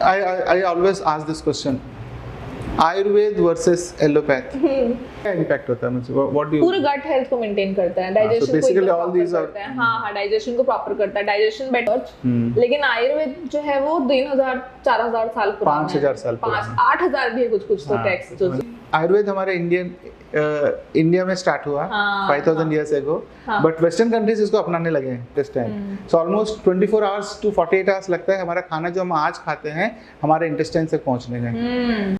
I always ask this question. Ayurveda versus allopath क्या impact होता है मुझे व्हाट डू पूरा गट हेल्थ को मेंटेन करता है, डाइजेशन को बेसिकली एकदम ऑल proper दीस आर करता है। हाँ, डाइजेशन को प्रॉपर करता है, डाइजेशन बेटर। लेकिन आयुर्वेद जो है वो 3000 4000 साल पुराना है, 5000 साल पुराना, 8000 भी है कुछ तो टेक्स्ट जो आयुर्वेद हमारे इंडिया में स्टार्ट हुआ 5000 years ago, but western countries इसको अपनाने लगे हैं this time. So almost 24 hours to 48 hours लगता है हमारा खाना जो हम आज खाते हैं हमारे इंटेस्टाइन तक पहुंचने में।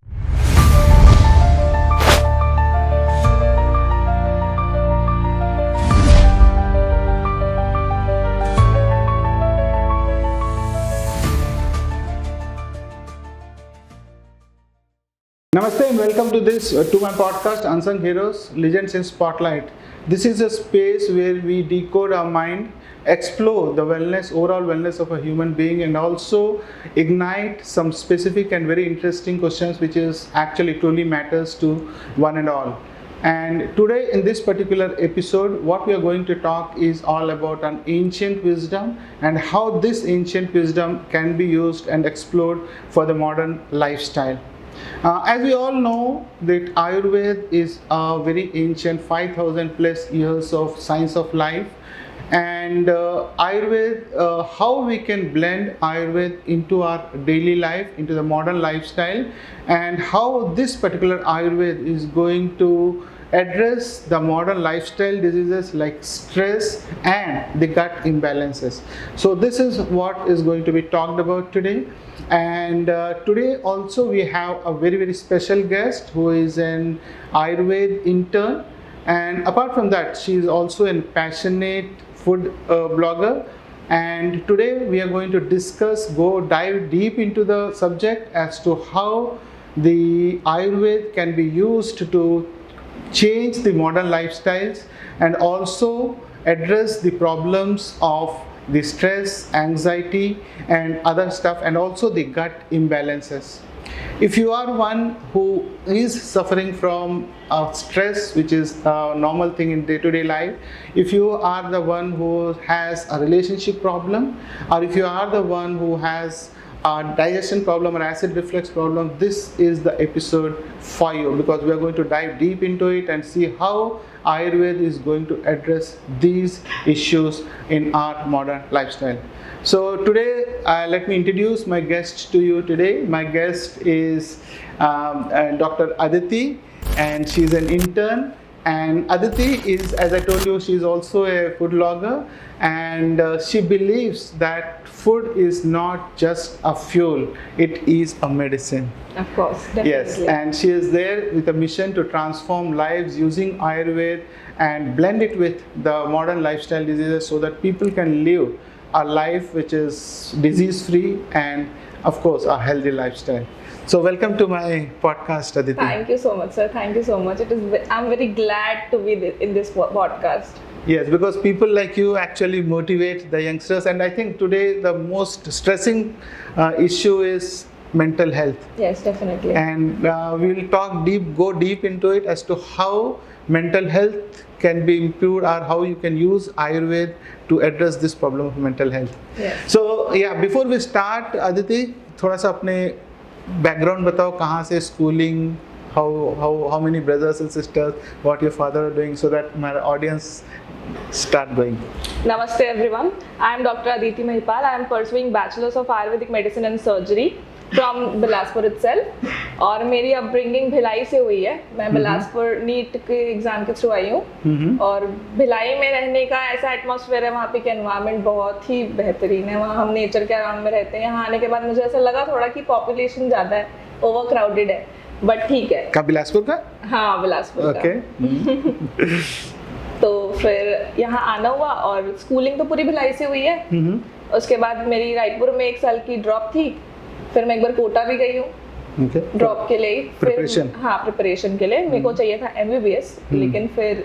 Namaste and welcome to my podcast Unsung Heroes Legends in Spotlight. This is a space where we decode our mind, explore the overall wellness of a human being, and also ignite some specific and very interesting questions which is actually truly matters to one and all. And today in this particular episode, what we are going to talk is all about an ancient wisdom and how this ancient wisdom can be used and explored for the modern lifestyle. As we all know that Ayurveda is a very ancient 5000 plus years of science of life, and Ayurveda, how we can blend Ayurveda into our daily life, into the modern lifestyle, and how this particular Ayurveda is going to address the modern lifestyle diseases like stress and the gut imbalances. So this is what is going to be talked about today. And today also we have a very special guest who is an Ayurveda intern, and apart from that she is also a passionate food blogger. And today we are going to dive deep into the subject as to how the Ayurveda can be used to change the modern lifestyles and also address the problems of the stress, anxiety and other stuff, and also the gut imbalances. If you are one who is suffering from stress, which is a normal thing in day-to-day life, if you are the one who has a relationship problem, or if you are the one who has a digestion problem or acid reflux problem, this is the episode for you, because we are going to dive deep into it and see how Ayurveda is going to address these issues in our modern lifestyle. So today, let me introduce my guest to you today. My guest is Dr. Aditi, and she's an intern. And Aditi is, as I told you, she's also a food blogger, and she believes that food is not just a fuel, it is a medicine. Of course, definitely. Yes, and she is there with a mission to transform lives using Ayurveda and blend it with the modern lifestyle diseases so that people can live a life which is disease-free and, of course, a healthy lifestyle. So welcome to my podcast, Aditi. Thank you so much, sir. Thank you so much. I'm very glad to be in this podcast. Yes, because people like you actually motivate the youngsters, and I think today the most stressing issue is mental health. Yes, definitely. And we'll go deep into it as to how mental health can be improved, or how you can use Ayurveda to address this problem of mental health. Yes. So yeah, before we start, Aditi, थोड़ा सा अपने background बताओ, कहाँ से schooling, how many brothers and sisters, what your father are doing, so that my audience start going. Namaste everyone. I am Dr. Aditi Mahipal. I am pursuing Bachelor's of Ayurvedic Medicine and Surgery from Bilaspur itself. और मेरी upbringing Bhilai से हुई है। मैं Bilaspur NEET के exam के through आई हूँ, और भिलाई में रहने का ऐसा एटमॉस्फेयर है, वहाँ पे का एनवायरनमेंट बहुत ही बेहतरीन है। वहाँ हम नेचर के अराउंड में रहते हैं। यहाँ आने के बाद मुझे ऐसा लगा थोड़ा कि पॉपुलेशन ज़्यादा है, ओवर क्राउडेड है, बट ठीक है। का बिलासपुर का? हाँ, बिलासपुर का। Okay. तो फिर यहाँ आना हुआ, और स्कूलिंग तो पूरी भिलाई से हुई है। उसके बाद मेरी रायपुर में 1 साल की ड्रॉप थी, फिर मैं एक बार कोटा भी गई हूँ ड्रॉप के लिए, प्रिपरेशन। हाँ, प्रिपरेशन के लिए मेरे को चाहिए था MBBS, लेकिन फिर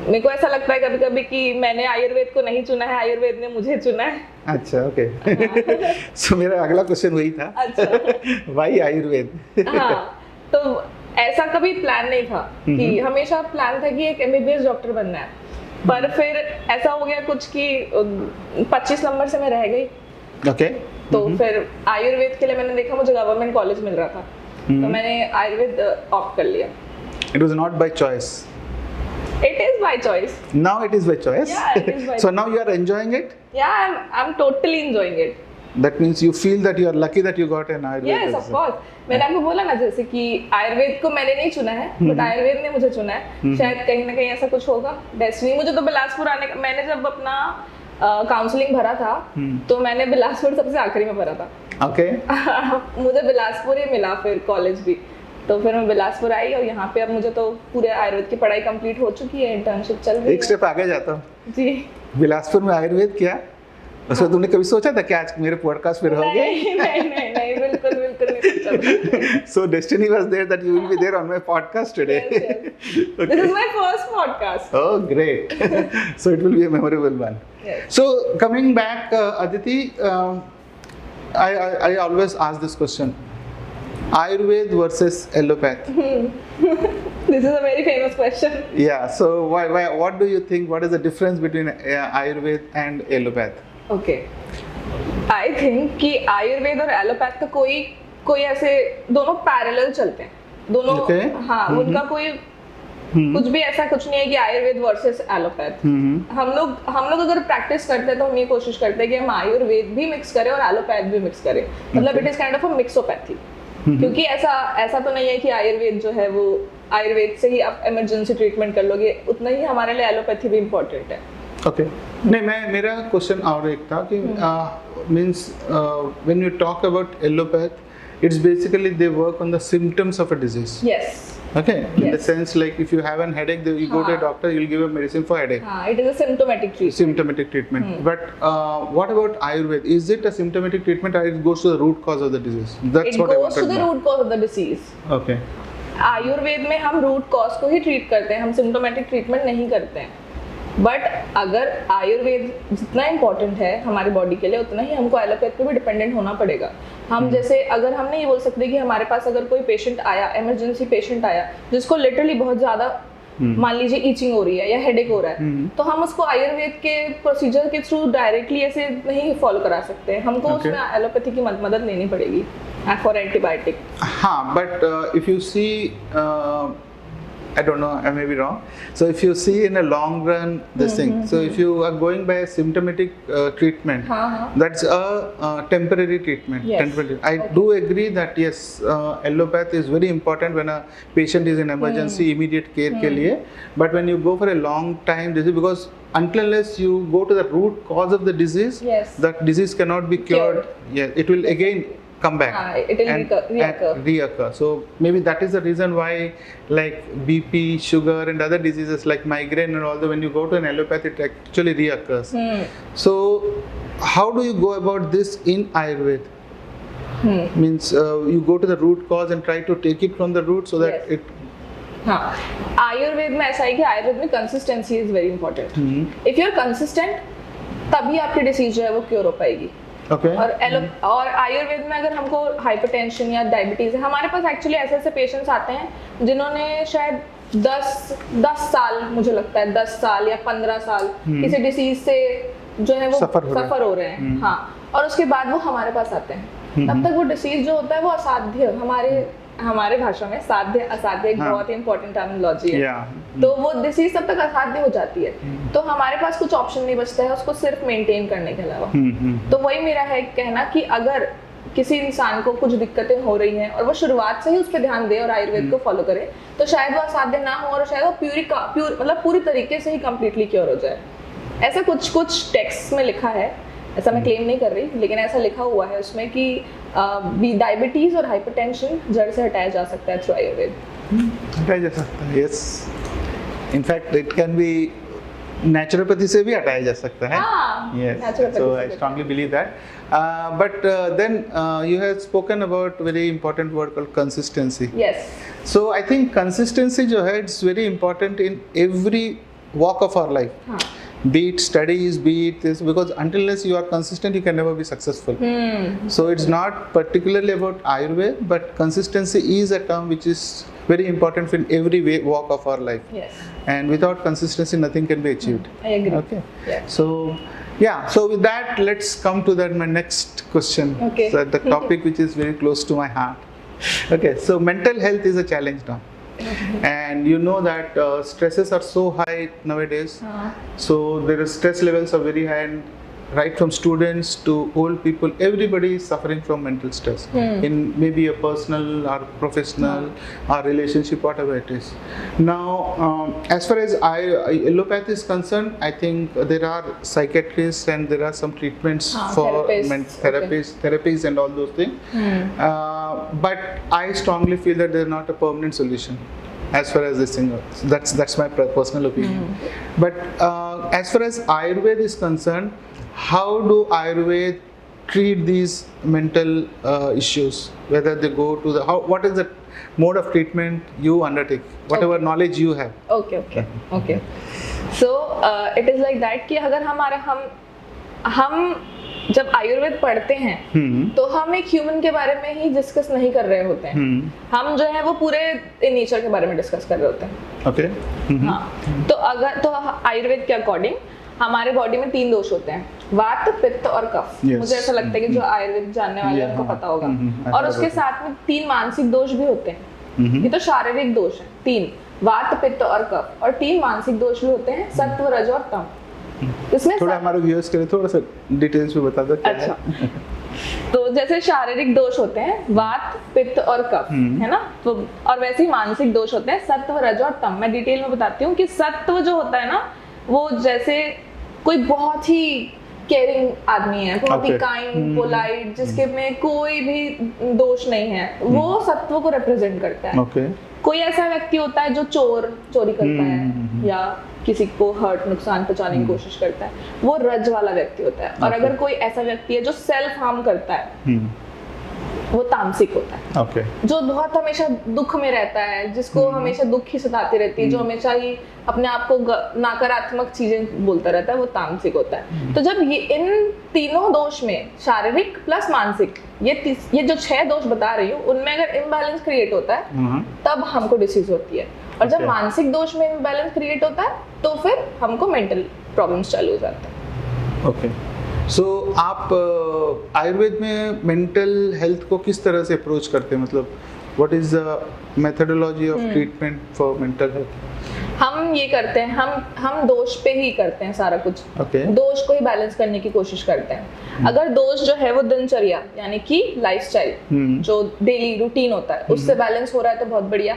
मेरे को ऐसा लगता है कभी कभी कि मैंने आयुर्वेद को नहीं चुना है, आयुर्वेद ने मुझे चुना है। अच्छा, ओके। सो मेरा अगला क्वेश्चन वही था। अच्छा। वाई आयुर्वेद? हाँ, तो ऐसा कभी प्लान नहीं था कि हमेशा प्लान था कि एक MBBS डॉक्टर बनना है, पर फिर ऐसा हो गया कुछ कि 25 नंबर से मैं रह गई। ओके। तो फिर आयुर्वेद के लिए मैंने देखा मुझे गवर्नमेंट कॉलेज मिल रहा था, तो मैंने आयुर्वेद ऑप्ट कर लिया. It was not by choice. It is by choice. Now it is by choice. Yeah, it is by So now you are enjoying it. Yeah, I'm totally enjoying it. That means you feel that you are lucky that you got an Ayurveda. Yes, of course. मैंने आपको बोला ना जैसे कि आयुर्वेद को मैंने नहीं चुना है, बट आयुर्वेद ने मुझे चुना है. शायद कहीं ना कहीं ऐसा कुछ होगा, डेस्टिनी. मुझे तो बिलासपुर आने का, मैंने जब अपना काउंसलिंग भरा था तो मैंने बिलासपुर सबसे आखिरी में भरा था. Okay. मुझे बिलासपुर ही मिला फिर कॉलेज भी, तो फिर मैं बिलासपुर आई और यहाँ पे अब मुझे तो पूरे आयुर्वेद की पढ़ाई कंप्लीट हो चुकी है, इंटर्नशिप चल रही है. एक स्टेप आगे जाता हूँ. जी. बिलासपुर में आयुर्वेद क्या, उसमें तुमने कभी सोचा था कि आज मेरे पॉडकास्ट पे रहोगे? नहीं, बिल्कुल नहीं सोचा. So destiny was there that you will be there on my podcast today. Yes. Okay. This is my first podcast. Oh, great. So it will be a memorable one. Yes. So coming back, Aditi, I always ask this question: Ayurveda versus allopath. This is a very famous question. Yeah. So why? What do you think? What is the difference between Ayurveda and allopath? Okay, I think कि आयुर्वेद और allopath का कोई ऐसे दोनों parallel चलते हैं दोनों. Okay. हाँ, उनका कोई कुछ भी ऐसा कुछ नहीं है कि आयुर्वेद वर्सेस एलोपैथ. हम लोग अगर प्रैक्टिस करते हैं तो हम ये कोशिश करते हैं कि हम आयुर्वेद भी मिक्स करें और एलोपैथ भी मिक्स करें. मतलब it is kind of a mixopathy. क्योंकि ऐसा तो नहीं है कि आयुर्वेद जो है वो आयुर्वेद से ही आप इमरजेंसी ट्रीटमेंट कर लोगे, उतना ही हमारे लिए एलोपैथी भी इम्पोर्टेंट है. ओके. नहीं, मेरा क्वेश्चन और एक था कि means when you talk about allopath, it's basically they work on the symptoms of a disease. Yes. Okay, in the Yes. sense like if you have an headache, you go to a doctor, you'll give a medicine for headache. It is a symptomatic treatment. Symptomatic treatment. But what about Ayurveda? Is it a symptomatic treatment or it goes to the root cause of the disease? That's It what I goes wanted to the know. root cause of the disease. Okay. Ayurveda में हम root cause को ही treat करते हैं, हम symptomatic treatment नहीं करते हैं. But अगर आयुर्वेद जितना इम्पोर्टेंट है हमारी बॉडी के लिए, उतना ही हमको एलोपैथ पे भी डिपेंडेंट होना पड़ेगा. हम जैसे अगर हम नहीं ये बोल सकते कि हमारे पास अगर कोई पेशेंट आया, इमरजेंसी पेशेंट आया जिसको लिटरली बहुत ज़्यादा मान लीजिए ईचिंग हो रही है या हेडेक हो रहा है, तो हम उसको आयुर्वेद के प्रोसीजर के थ्रू डायरेक्टली ऐसे नहीं फॉलो करा सकते हैं. हमको उसमें एलोपैथी की मदद लेनी पड़ेगी फॉर एंटीबायोटिक. हाँ, but if you see, I don't know, I may be wrong. So if you see in a long run this thing, so if you are going by a symptomatic treatment, that's a temporary treatment. Yes. Temporary. I do agree that yes, allopath is very important when a patient is in emergency, immediate care के लिए. But when you go for a long time disease, because unless you go to the root cause of the disease, Yes. that disease cannot be cured. Yeah, it will again come back. It will reoccur. So maybe that is the reason why, like BP, sugar, and other diseases like migraine and all that, when you go to an allopath, it actually reoccurs. So how do you go about this in Ayurveda? Means you go to the root cause and try to take it from the root so that Yes. हाँ, आयुर्वेद में ऐसा है कि आयुर्वेद में consistency is very important. If you are consistent तभी आपकी disease जो है वो क्योर हो पाएगी. Okay. और आयुर्वेद में अगर हमको हाइपरटेंशन या डायबिटीज है, हमारे पास एक्चुअली ऐसे पेशेंट्स आते हैं जिन्होंने शायद 10 साल, मुझे लगता है 10 साल या 15 साल किसी डिसीज से जो है वो सफर हो रहे हैं. हाँ, और उसके बाद वो हमारे पास आते हैं. तब तक वो डिसीज जो होता है वो असाध्य, हमारे भाषा में साध्य असाध्य एक बहुत ही इंपॉर्टेंट टर्मिनोलॉजी है. तो वो डिसीज तब तक असाध्य हो जाती है, तो हमारे पास कुछ ऑप्शन नहीं बचता है उसको सिर्फ मेंटेन करने के अलावा. तो वही मेरा है कहना कि अगर किसी इंसान को कुछ दिक्कतें हो रही हैं और वो शुरुआत से ही उस पर ध्यान दे और आयुर्वेद को फॉलो करे, तो शायद वो असाध्य ना हो और शायद वो मतलब पूरी तरीके से ही कंप्लीटली क्योर हो जाए. ऐसा कुछ टेक्स्ट में लिखा है, ऐसा मैं क्लेम नहीं कर रही, लेकिन ऐसा लिखा हुआ है उसमें कि डायबिटीज और हाइपरटेंशन जड़ से हटाया जा सकता है थ्रू आयुर्वेद. हटाया जा सकता है, yes. In fact it can B naturopathy से भी हटाया जा सकता है. Yes. So I strongly believe that. But then you have spoken about very important word called consistency. Yes. So I think consistency जो है it's very important in every walk of our life. Be it studies, be it this, because unless you are consistent, you can never be successful. So it's not particularly about Ayurveda, but consistency is a term which is very important in every walk of our life. Yes. And without consistency, nothing can be achieved. I agree. Okay. Yeah. So Yeah, so with that, let's come to my next question. Okay. So the topic which is very close to my heart. Okay, so mental health is a challenge now. And you know that stresses are so high nowadays. So there are stress levels are very high, and right from students to old people, everybody is suffering from mental stress in maybe a personal or professional or relationship, whatever it is. Now, as far as allopathy is concerned, I think there are psychiatrists and there are some treatments for therapies and all those things. But I strongly feel that they're not a permanent solution. As far as this thing, that's my personal opinion. But as far as Ayurveda is concerned, how do Ayurveda treat these mental issues? Whether they go to what is the mode of treatment you undertake? Whatever knowledge you have. Okay. So it is like that कि अगर हम जब आयुर्वेद पढ़ते हैं तो हम एक human के बारे में ही डिस्कस नहीं कर रहे होते हैं. हम जो है वो पूरे नेचर के बारे में डिस्कस कर रहे होते हैं. ओके. हाँ, तो आयुर्वेद के अकॉर्डिंग हमारे बॉडी में 3 दोष होते हैं, वात, पित्त और कफ. मुझे ऐसा लगता है कि जो आयुर्वेद जानने वाले हैं उनको पता होगा. और उसके साथ में 3 मानसिक दोष भी होते हैं. ये तो शारीरिक दोष है 3, वात, पित्त और कफ. और 3 मानसिक दोष भी होते हैं, सत्व, रज और तम. इसमें थोड़ा हमारे व्यूअर्स के लिए थोड़ा सा डिटेल्स में बता दो क्या है. तो जैसे शारीरिक दोष होते हैं वात, पित्त और कफ, है ना. तो और वैसे ही मानसिक दोष होते हैं सत्व, रज और तम. मैं डिटेल में बताती हूँ कि सत्व जो होता है ना, वो जैसे कोई बहुत ही केयरिंग आदमी है, बहुत ही काइंड, पोलाइट, जिसके में कोई भी दोष नहीं है, वो सत्व को रिप्रेजेंट करता है. कोई ऐसा व्यक्ति होता है जो चोरी करता है या किसी को नुकसान पहुंचाने की कोशिश करता है, वो रज वाला व्यक्ति होता है. और अगर कोई ऐसा व्यक्ति है जो सेल्फ हार्म करता है, वो तामसिक होता है. जो बहुत हमेशा दुख में रहता है, जिसको हमेशा दुख ही सताती रहती है, जो हमेशा ही अपने आप को नकारात्मक चीजें बोलता रहता है, वो तामसिक होता है. तो जब ये इन तीनों दोष में, शारीरिक प्लस मानसिक, ये जो 6 दोष बता रही हूँ, उनमें अगर इम्बैलेंस क्रिएट होता है तब हमको डिसीज होती है. और जब मानसिक दोष में इम्बैलेंस क्रिएट होता है तो फिर हमको मेंटल प्रॉब्लम्स चालू हो जाते हैं. ओके. सो आप आयुर्वेद में मेंटल हेल्थ को किस तरह से अप्रोच करते हैं? मतलब what is the methodology of treatment for mental health? हम ये करते हैं, हम दोष पे ही करते हैं सारा कुछ. दोष को ही बैलेंस करने की कोशिश करते हैं. अगर दोष जो है वो दिनचर्या यानी कि लाइफस्टाइल, जो डेली रूटीन होता है, उससे बैलेंस हो रहा है तो बहुत बढ़िया.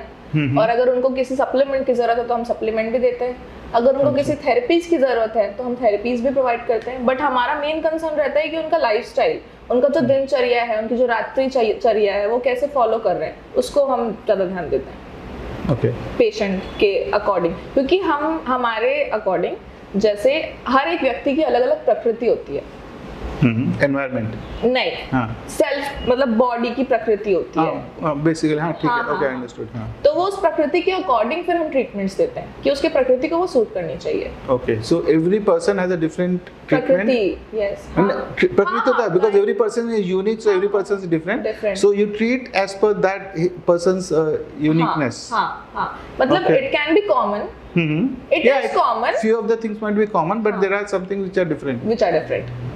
और अगर उनको किसी सप्लीमेंट की जरूरत है तो हम सप्लीमेंट भी देते हैं. अगर उनको किसी थेरेपीज की जरूरत है तो हम थेरेपीज भी प्रोवाइड करते हैं. बट हमारा मेन कंसर्न रहता है कि उनका लाइफस्टाइल, उनका जो दिनचर्या है, उनकी जो रात्रि चर्या है, वो कैसे फॉलो कर रहे हैं, उसको हम ज्यादा ध्यान देते हैं पेशेंट के अकॉर्डिंग. क्योंकि हमारे अकॉर्डिंग जैसे हर एक व्यक्ति की अलग अलग प्रकृति होती है. एनवायरनमेंट नहीं, सेल्फ मतलब बॉडी की प्रकृति होती है बेसिकली. हाँ, ठीक है. Okay, understood. तो वो उस प्रकृति के अकॉर्डिंग फिर हम ट्रीटमेंट्स देते हैं कि उसके प्रकृति को वो सूट करनी चाहिए. Okay. So every person has a different prakriti. Yes, प्रकृति होता है because every person is unique, so every person is different. So you treat as per that person's uniqueness. हां, मतलब it can be common. It is common. Few of the things might be common, but there are some things which are different.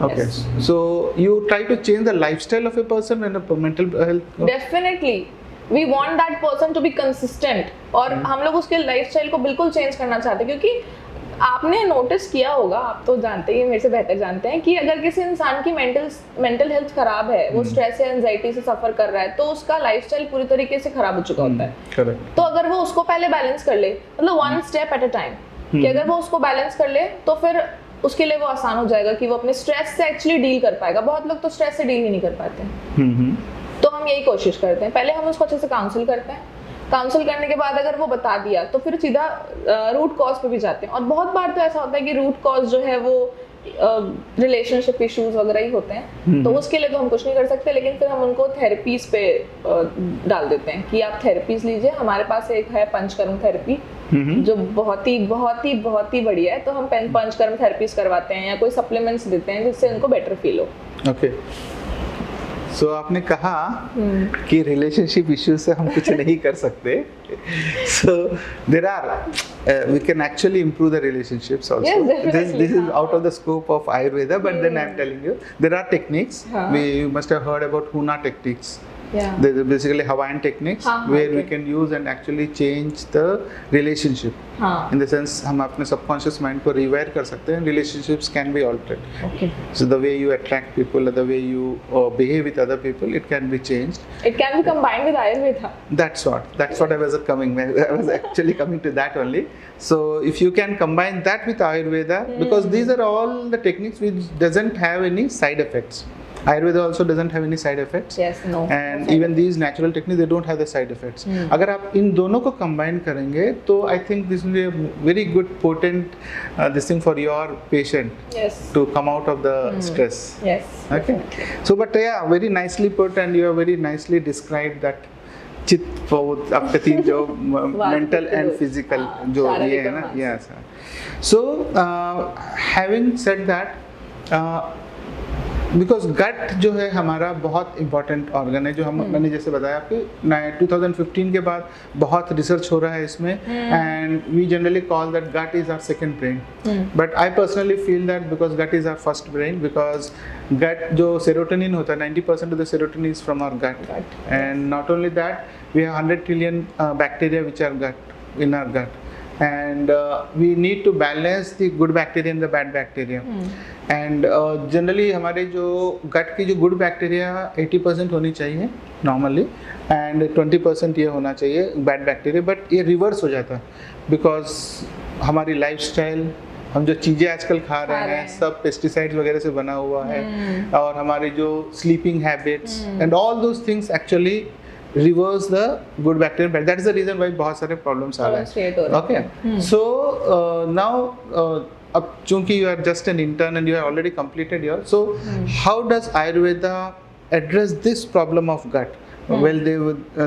Okay. Yes. So you try to change the lifestyle of a person when a mental health. Definitely. We want that person to be consistent. और हम लोग उसके lifestyle को बिल्कुल change करना चाहते हैं. क्योंकि आपने नोटिस किया होगा, आप तो जानते ही, मेरे से बेहतर जानते हैं, कि अगर किसी इंसान की मेंटल हेल्थ खराब है, वो स्ट्रेस या एंजाइटी से सफर कर रहा है, तो उसका लाइफस्टाइल पूरी तरीके से खराब हो चुका होता है. करेक्ट. तो अगर वो उसको पहले बैलेंस कर ले, मतलब 1 स्टेप एट अ टाइम, कि अगर वो उसको बैलेंस कर ले तो फिर उसके लिए वो आसान हो जाएगा कि वो अपने स्ट्रेस से एक्चुअली डील कर पाएगा. बहुत लोग तो स्ट्रेस से डील ही नहीं कर पाते हैं. तो हम यही कोशिश करते हैं, पहले हम उसको अच्छे से काउंसिल करते हैं. काउंसिल करने के बाद अगर वो बता दिया तो फिर सीधा रूट कॉज पे भी जाते हैं. और बहुत बार तो ऐसा होता है कि रूट कॉज जो है वो रिलेशनशिप इश्यूज वगैरह ही होते हैं. तो उसके लिए तो हम कुछ नहीं कर सकते, लेकिन फिर हम उनको थेरेपीज पे डाल देते हैं कि आप थेरेपीज लीजिए. हमारे पास एक है पंचकर्म थेरेपी, जो बहुत ही बढ़िया है. तो हम पंचकर्म थेरेपीज करवाते हैं या कोई सप्लीमेंट्स देते हैं जिससे उनको बेटर फील हो. ओके. सो आपने कहा कि रिलेशनशिप इश्यूज से हम कुछ नहीं कर सकते. So there are we can actually improve the relationships also. Yes, definitely. This is out of the scope of Ayurveda, but then I'm telling you there are techniques. You must have heard about Huna techniques. Yeah. They're basically Hawaiian techniques where we okay. can use and actually change the relationship. In the sense हम अपने subconscious mind को rewire कर सकते हैं. Relationships can be altered. Okay. So the way you attract people, the way you behave with other people, it can be changed. It can be combined with Ayurveda. That's what I was actually coming to that only. So if you can combine that with Ayurveda, because these are all the techniques which doesn't have any side effects. Ayurveda also doesn't have any side effects. Yes, no. And even these natural techniques, they don't have the side effects. अगर आप इन दोनों को combine करेंगे, तो I think this will be a very good potent this thing for your patient. Yes. To come out of the stress. Yes. Okay. So but yeah, very nicely put, and you have very nicely described that चित्त आपके तीन जो mental and physical जो ये है ना, yes. So having said that, because gut जो है हमारा बहुत इंपॉर्टेंट ऑर्गन है, जो हम मैंने जैसे बताया आपको 2015 के बाद बहुत रिसर्च हो रहा है इसमें, and we generally call that gut is our second brain. But I personally feel that because gut is our first brain, because gut जो सेरोटोनिन होता है 90% of the serotonin is from our gut, and not only that we have 100 trillion bacteria which are gut in our gut, and we need to balance the good bacteria and the bad bacteria. And generally हमारे जो gut की जो good bacteria 80% होनी चाहिए normally, and 20% ये होना चाहिए bad bacteria, but ये reverse हो जाता है because हमारी lifestyle, हम जो चीज़ें आजकल खा रहे हैं सब पेस्टिसाइड्स वगैरह से बना हुआ है, और हमारी जो sleeping habits and all those things actually reverse the good bacteria. That is the reason why बहुत सारे problems आ रहे हैं. Okay. So now अब चूंकि you are just an intern and you have already completed your, so how does Ayurveda address this problem of gut? Well,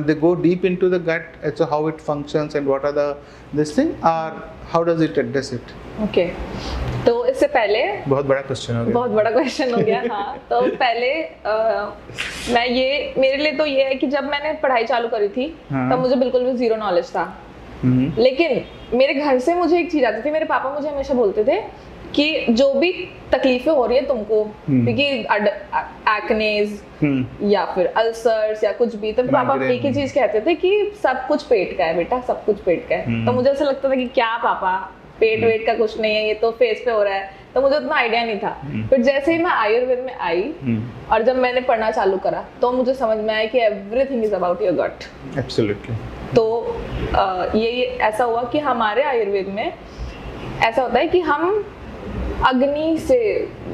they go deep into the gut, so how it functions and what are this thing, or how does it address it? Okay. तो इससे पहले बहुत बड़ा question हो गया. बहुत बड़ा question हो गया. हाँ, तो पहले मैं ये, मेरे लिए तो ये है कि जब मैंने पढ़ाई चालू करी थी तब मुझे बिल्कुल भी जीरो नॉलेज था. लेकिन मेरे घर से मुझे एक चीज आती थी, मेरे पापा मुझे हमेशा बोलते थे कि जो भी तकलीफें हो रही है तुमको, क्योंकि एक्नेज या फिर अल्सर्स या कुछ भी, तो पापा एक ही चीज कहते थे कि सब कुछ पेट का है बेटा, सब कुछ पेट का है. तो मुझे ऐसा लगता था कि क्या पापा, पेट वेट का कुछ नहीं है, ये तो फेस पे हो रहा है. तो मुझे उतना आइडिया नहीं था. फिर जैसे ही मैं आयुर्वेद में आई और जब मैंने पढ़ना चालू करा तो मुझे समझ में आया कि everything is about your gut. Absolutely. तो ये ऐसा हुआ कि हमारे आयुर्वेद में ऐसा होता है कि हम अग्नि से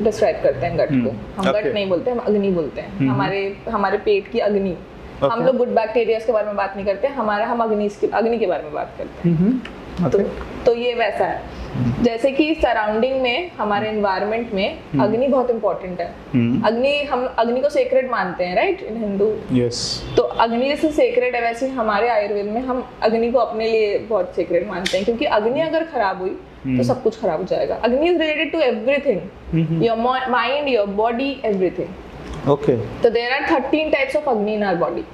डिस्क्राइब करते हैं गट को. हम गट नहीं बोलते, हम अग्नि बोलते हैं. हमारे पेट की अग्नि. हम लोग गुड बैक्टीरिया के बारे में बात नहीं करते, हम अग्नि के बारे में बात करते हैं. तो ये वैसा है जैसे कि सराउंडिंग में, हमारे एनवायरनमेंट में अग्नि बहुत इंपॉर्टेंट है. हम अग्नि को सेक्रेड मानते हैं, राइट, इन हिंदू. यस. तो अग्नि जैसे सेक्रेड है, वैसे हमारे आयुर्वेद में हम अग्नि को अपने लिए बहुत सेक्रेड मानते हैं, क्योंकि अग्नि अगर खराब हुई तो सब कुछ खराब हो जाएगा. Agni is related to everything, your mind, your body, everything. Okay. So there are 13 types of Agni in our body.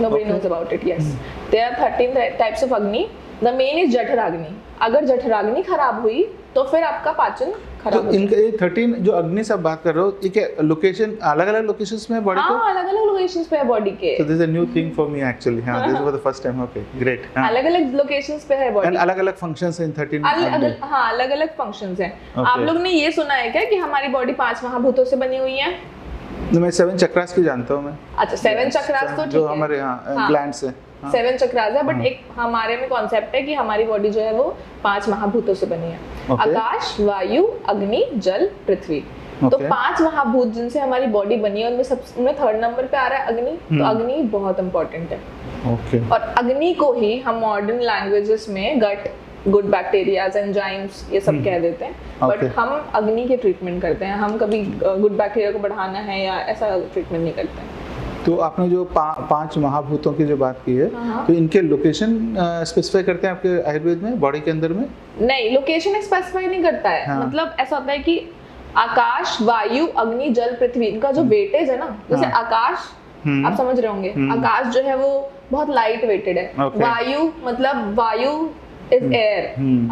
Nobody knows about it. Yes. There are 13 types of Agni. The main is Jaఠराग्नि. अगर जठराग्नि खराब हुई तो फिर आपका पाचन खराब हो जाएगा. इनके 13 जो अग्नि से बात कर रहे हो, ये क्या लोकेशन अलग-अलग लोकेशंस में है बॉडी के? हाँ, अलग-अलग लोकेशंस पे है बॉडी के. So this is a new thing for me actually. हाँ, this is for the first time. Okay, great. अलग-अलग लोकेशंस पे है बॉडी. And अलग-अलग फंक्शंस हैं इन 13. हाँ, अलग-अलग फंक्शंस हैं. आप लोग ने ये सुना है क्या कि हमारी बॉडी 5 महाभूतों से बनी हुई है? मैं 7 चक्रास की जानता हूँ मैं. अच्छा, 7 चक्रास तो ठीक है. जो हमारे यहाँ ग्लैंड्स है. 7 चक्रास है, बट एक हमारे में कॉन्सेप्ट है कि हमारी बॉडी जो है वो 5 महाभूतों से बनी है. आकाश, वायु, अग्नि, जल, पृथ्वी. तो 5 महाभूत जिनसे हमारी बॉडी बनी है, उनमें 3rd नंबर पे आ रहा है अग्नि. तो अग्नि बहुत इंपॉर्टेंट है. और अग्नि को ही हम मॉडर्न लैंग्वेजेस में गट, गुड बैक्टीरियाज, एंजाइम्स, ये सब कह देते हैं. बट हम अग्नि के ट्रीटमेंट करते हैं. हम कभी गुड बैक्टीरिया को बढ़ाना है या ऐसा ट्रीटमेंट नहीं करते हैं. तो आपने जो 5 महाभूतों की जो बात की है, तो इनके लोकेशन स्पेसिफाई करते हैं आपके आयुर्वेद में बॉडी के अंदर में? नहीं, लोकेशन स्पेसिफाई नहीं करता है. मतलब ऐसा होता है कि आकाश, वायु, अग्नि, जल, पृथ्वी, इनका जो वेटेज है ना, जैसे हाँ। आकाश आप समझ रहे होंगे, आकाश जो है वो बहुत लाइट वेटेड है। Okay. वायु मतलब वायु इज एयर,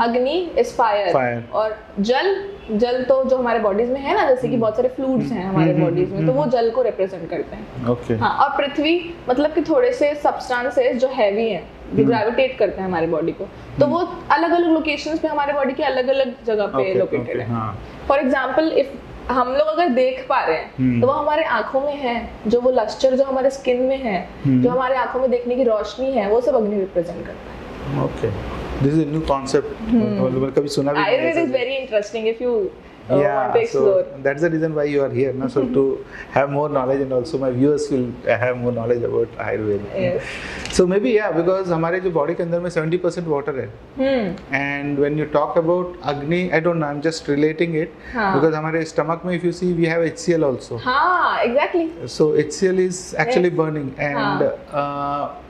अग्नि इज Fire. फायर, और जल तो जो हमारे बॉडीज में है ना, जैसे कि बहुत सारे फ्लूइड्स हैं हमारे बॉडीज में, तो वो जल को रिप्रेजेंट करते हैं। ओके हाँ, और पृथ्वी मतलब कि थोड़े से सब्सटेंसेस जो हैवी हैं, जो ग्रेविटेट करते हैं हमारे बॉडी को, तो वो अलग अलग लोकेशंस पे हमारे बॉडी के अलग अलग जगह पे लोकेटेड है। फॉर एग्जांपल इफ हम लोग अगर देख पा रहे हैं तो वो हमारे आंखों में है, जो वो लस्टर जो हमारे स्किन में है, जो हमारे आंखों में देखने की रोशनी है, वो सब अग्नि रिप्रेजेंट करता है। Okay, this is a new concept, मैंने कभी सुना भी नहीं। Ayurveda is very interesting if you want to Yeah, so explore. that's the reason why you are here, no? So to have more knowledge, and also my viewers will have more knowledge about Ayurveda. Yes. So maybe because हमारे जो body के अंदर में 70% water है, and when you talk about Agni, I don't know, I'm just relating it, हाँ. because हमारे stomach में if you see we have HCl also. हाँ, exactly. So HCl is actually burning, and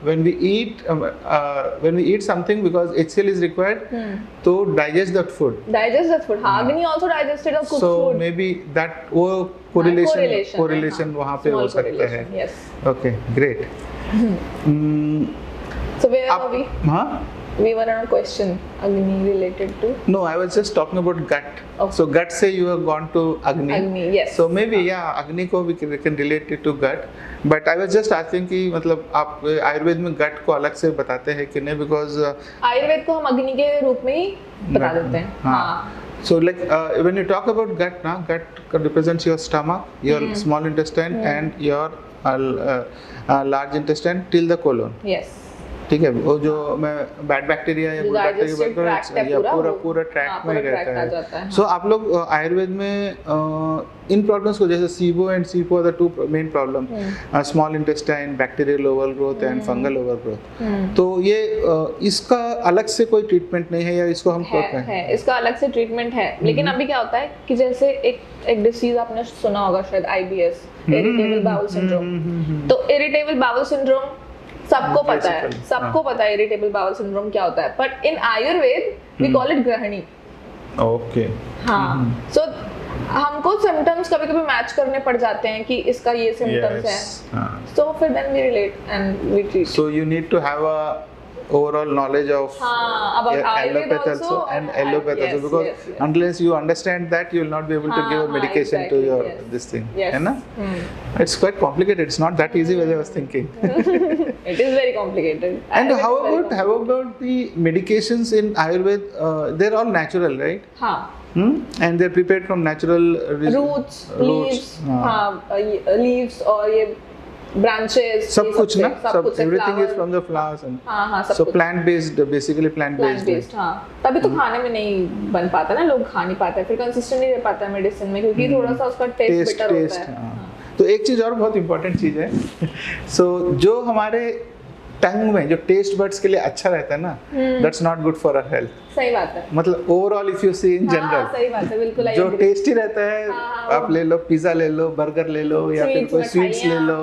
when we eat something, because HCl is required to digest that food. Digest that food. हाँ, Agni also digested of cooked So food. maybe that वो correlation हाँ, वहाँ पे small हो सकता है। correlation, yes. Okay, great. So where are we? हाँ? We were on a question Agni related to No, I was just talking about gut. Okay. So gut say you have gone to Agni. Agni, yes. So maybe Agni को we can relate it to gut. But I was just asking कि मतलब आप आयुर्वेद में gut को अलग से बताते हैं कि नहीं, because आयुर्वेद को हम अग्नि के रूप में ही बता देते हैं। हाँ। So like when you talk about gut, ना, gut represents your stomach, your small intestine, and your large intestine till the colon. Yes. ठीक है, वो जो मैं बैड बैक्टीरिया या गुड बैक्टीरिया पूरा ट्रैक में रहता है। सो आप लोग आयुर्वेद में इन प्रॉब्लम्स को, जैसे SIBO and SIFO are the two main problem, small intestine, bacterial overgrowth and fungal overgrowth, तो ये इसका अलग से कोई ट्रीटमेंट नहीं है, या इसको हम है इसका अलग से ट्रीटमेंट है, लेकिन अभी क्या होता है कि जैसे एक डिसीज आपने सुना होगा शायद, IBS, इरिटेबल बाउल सिंड्रोम। तो इरिटेबल बाउल सिंड्रोम सबको पता है इरिटेबल बाउल सिंड्रोम क्या होता है, but in Ayurveda we call it grahani. Okay, हाँ, सो हमको सिम्टम्स कभी-कभी मैच करने पड़ जाते हैं कि इसका ये सिम्टम्स है, सो फिर then we relate and we treat. So you need to have a overall knowledge of allopathy also and allopathy also, because unless you understand that, you will not be able to give a medication to your this thing, है ना? It's quite complicated. It's not that easy as I was thinking. It is very complicated. And how about the medications in Ayurveda? They're all natural, right? हाँ. And they're prepared from natural roots, leaves, leaves और ये branches, सब कुछ ना, सब everything is from the flowers and so plant based, basically plant based, हाँ, तभी तो खाने में नहीं बन पाता ना, लोग खा नहीं पाते, फिर कंसिस्टेंट नहीं रह पाता है मेडिसिन में, क्योंकि थोड़ा सा उसका टेस्ट बिटर होता है। तो एक चीज और बहुत इंपॉर्टेंट चीज है, सो जो हमारे टंग में जो टेस्ट बड्स के लिए अच्छा रहता है ना, that's not good for our health. सही बात है, मतलब overall if you see in general, सही बात है, बिल्कुल जो टेस्टी रहता है, आप ले लो, पिज्जा ले लो, बर्गर ले लो, या फिर कोई स्वीट्स ले लो,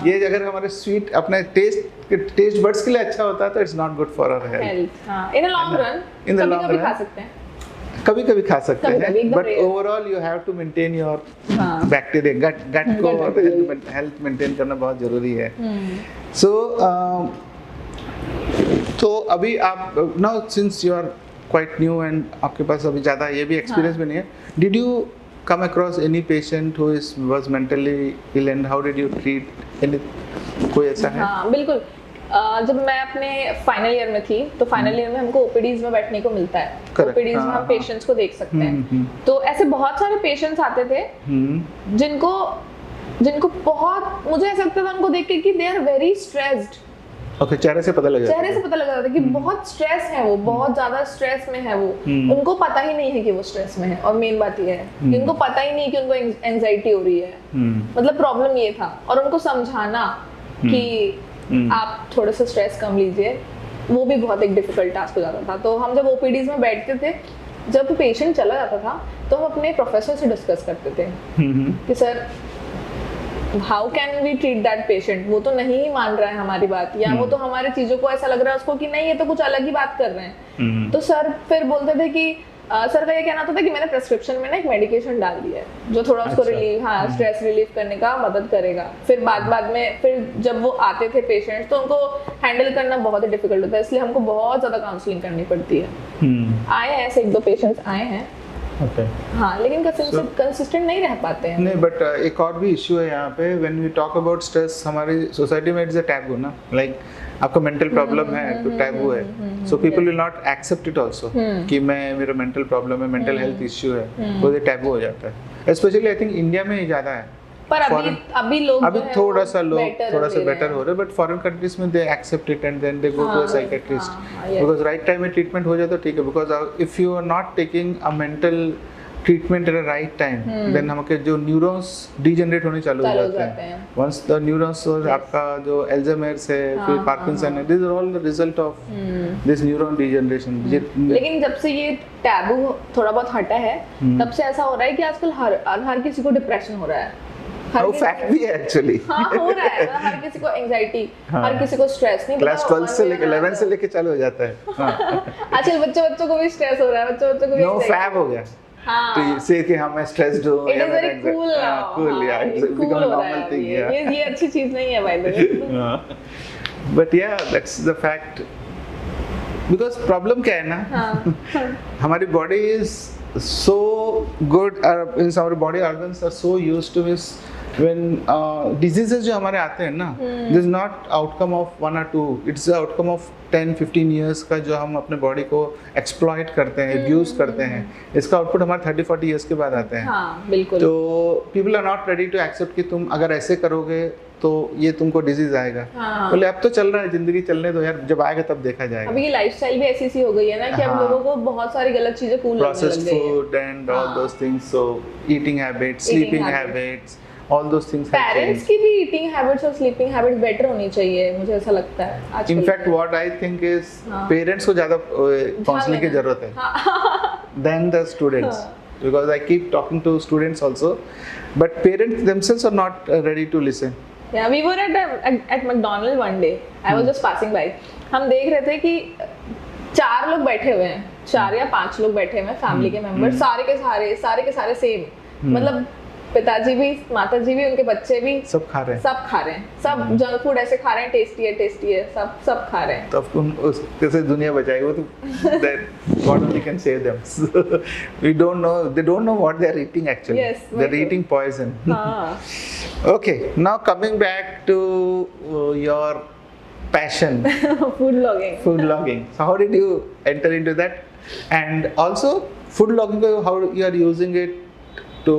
ये अगर हमारे स्वीट अपने टेस्ट बड्स के लिए अच्छा होता है तो it's not good for our health. In the long run, कभी-कभी खा सकते हैं, कभी-कभी खा सकते हैं, but overall you have to maintain your bacteria, gut को हेल्थ मेंटेन करना बहुत जरूरी है। सो तो अभी आप now since you are quite new and आपके पास अभी ज़्यादा ये भी एक्सपीरियंस भी नहीं है, did you come across any patient who was mentally ill and how did you treat any, कोई ऐसा है? हाँ बिल्कुल, जब मैं अपने फाइनल ईयर में थी तो फाइनल ईयर में हमको ओपीडीज में बैठने को मिलता है, ओपीडीज में हम पेशेंट्स को देख सकते हैं, तो ऐसे बहुत सारे पेशेंट्स आते थे जिनको बहुत, मुझे ऐसा लगता था उनको देख के कि they are very stressed. Okay, चेहरे से पता लग जाता था कि बहुत स्ट्रेस है वो, बहुत ज्यादा स्ट्रेस में है वो, उनको पता ही नहीं है कि वो स्ट्रेस में है, और मेन बात ये है कि उनको पता ही नहीं कि उनको एंजाइटी हो रही है, मतलब प्रॉब्लम ये था, और उनको समझाना कि आप थोड़ा सा स्ट्रेस कम लीजिए, वो भी बहुत एक डिफिकल्ट टास्क हो जाता था। तो हम जब ओपीडीज में बैठते थे, जब पेशेंट चला जाता था तो हम अपने प्रोफेसर से डिस्कस करते थे कि sir how can we treat that patient, वो तो नहीं मान रहा है हमारी बात, या वो तो हमारी चीजों को ऐसा लग रहा है उसको कि नहीं ये तो कुछ अलग ही बात कर रहे हैं, तो सर फिर बोलते थे कि सर का ये कहना था कि मैंने प्रेस्क्रिप्शन में ना एक मेडिकेशन डाल दिया है जो थोड़ा उसको अच्छा। रिलीव, हाँ, स्ट्रेस रिलीफ करने का मदद करेगा। फिर बाद में फिर जब वो आते थे पेशेंट्स तो उनको हैंडल करना बहुत ही डिफिकल्ट होता है, इसलिए हमको बहुत ज़्यादा काउंसलिंग करनी पड़ती है। आए हैं ऐसे 1-2 पेशेंट्स आए हैं, ओके, हाँ, लेकिन कंसिस्टेंट नहीं रह पाते हैं। नहीं, बट एक और भी इश्यू है यहाँ पे। When we talk about stress, हमारी सोसाइटी में इट्स अ टैबू ना, लाइक आपको मेंटल प्रॉब्लम है तो टैबू है, so people will not accept it also कि मेरा मेंटल प्रॉब्लम है, मेंटल हेल्थ इश्यू है, तो ये टैबू हो जाता है। स्पेशली आई थिंक इंडिया में ही ज़्यादा है, पर अभी लोग अभी जो है थोड़ा वो सा लोग better थोड़ा सा ले बेटर रहे हो रहे हैं, बट फॉरेन कंट्रीज में they accept it and then they go to a psychiatrist, yes. Because right time में ट्रीटमेंट हो जाए तो ठीक है। Because if you are not taking a mental treatment at a right time, then हमके जो neurons degenerate होने चालू हो जाते हैं। वंस द न्यूरॉन्स, आपका जो एल्जाइमर्स है, फिर पार्किंसन है, this are all the result of this neuron degeneration. लेकिन जब से ये टैबू थोड़ा बहुत हटा है, तब से ऐसा हो रहा है कि आजकल हर किसी को डिप्रेशन हो रहा है, वो फैक्ट भी है एक्चुअली। हाँ, हो रहा है, मतलब हर किसी को एंजाइटी, हर किसी को स्ट्रेस, नहीं क्लास 12 से लेके 11 से लेके चालू हो जाता है। आजकल बच्चों को भी स्ट्रेस हो रहा है, बच्चों को भी नो फैब हो गया, हाँ, तो से कि हाँ मैं स्ट्रेस्ड हूँ, it is very cool now, cool, या it's become a normal thing, या ये अच्छी चीज नहीं है by the way. But yeah that's the fact. Because problem क्या है ना, हमारी body is so good, our body organs are so used to this, when diseases जो हमारे आते हैं ना, this is not outcome of 1 or 2, it's the outcome of 10-15 years का जो हम अपने बॉडी को एक्सप्लॉइट करते हैं, एब्यूज करते हैं। इसका आउटपुट हमारे 30-40 years के बाद आते हैं। हाँ, बिल्कुल। तो people are not ready to accept कि तुम अगर ऐसे करोगे तो ये तुमको डिजीज आएगा। हाँ। बोले अब तो चल रहा है, जिंदगी चलने दो यार, जब आएगा तब देखा जाएगा। अभी की लाइफस्टाइल भी ऐसी सी हो गई है ना कि अब लोगों को बहुत सारी गलत चीजें कूल लगने लग प्रोसेस्ड गई है। Food and all those things, so eating habits, sleeping habits, all those things have parents की भी ईटिंग हैबिट्स और स्लीपिंग हैबिट्स बेटर होनी चाहिए, मुझे ऐसा लगता है आजकल। In fact what I think is parents को ज्यादा काउंसलिंग की जरूरत है then the students, because I keep talking to students also, but parents themselves are not ready to listen. Yeah, we were at McDonald's one day. I was just passing by. हम देख रहे थे कि 4 लोग बैठे हुए हैं, 4 या 5 लोग बैठे हुए हैं, फैमिली के मेंबर, सारे के सारे सेम, मतलब पिताजी भी, माताजी भी, उनके बच्चे भी, सब खा रहे हैं, सब जंक फूड ऐसे खा रहे हैं, टेस्टी है, सब खा रहे हैं। तो कैसे दुनिया बचाएगी वो, तो that God only can save them. So, we don't know, they don't know what they are eating actually. Yes, they're eating poison. हाँ, Okay, now coming back to your passion, food logging. food logging. So how did you enter into that? And also food logging, how you are using it to